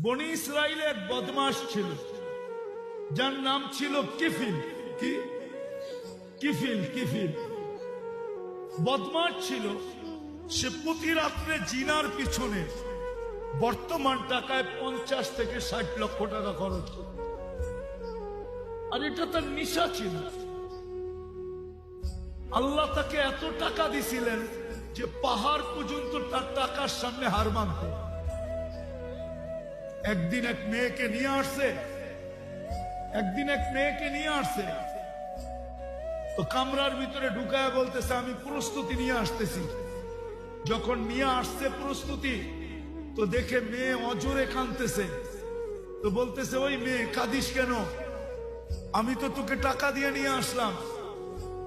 বনি ইসরাইলে এক বদমাশ ছিল, যার নাম ছিল কিফিল। কি কিফিল? কিফিল বদমাশ ছিল। সে প্রতি রাত্রে জিনার পিছনে বর্তমান টাকায় 50 থেকে 60 লক্ষ টাকা খরচ করত। আর এটা তার নিশা ছিল। আল্লাহ তাকে এত টাকা দিছিলেন যে পাহাড় পর্যন্ত তার টাকার সামনে হার মানত। একদিন এক মেয়েকে নিয়ে আসছে, তো কামরার ভিতরে ঢুকায় বলতেছে, আমি প্রস্তুতি নিয়ে আসতেছি। যখন নিয়ে আসছে প্রস্তুতি, তো দেখে মেয়ে অজরে কাঁদতেছে। তো বলতেছে, ওই মেয়ে কাঁদিস কেন? আমি তো তোকে টাকা দিয়ে নিয়ে আসলাম,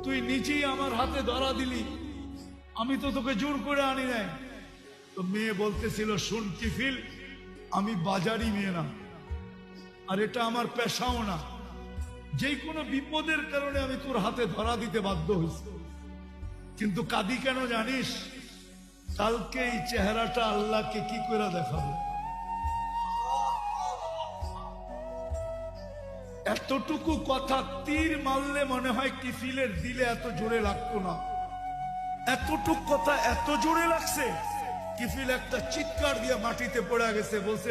তুই নিজেই আমার হাতে ধরা দিলি, আমি তো তোকে জোর করে আনি নাই। তো মেয়ে বলতেছিল, শুন কিফিল, আমি বাজারি মেয়ে না, আর এটা আমার পেশাও না। যে কোনো বিপদের কারণে আমি তোর হাতে ধরা দিতে বাধ্য হয়েছি। কিন্তু কাঁদি কেন জানিস? কালকে এই চেহারাটা আল্লাহকে কি করে দেখাবো। এতটুকু কথা তীর মারলে মনে হয় কিফিলের দিলে এত জোরে লাগতো না। এতটুকু কথা এত জোরে লাগছে, কিফিল একটা চিৎকার দিয়ে মাটিতে পড়ে গেছে। বলছে,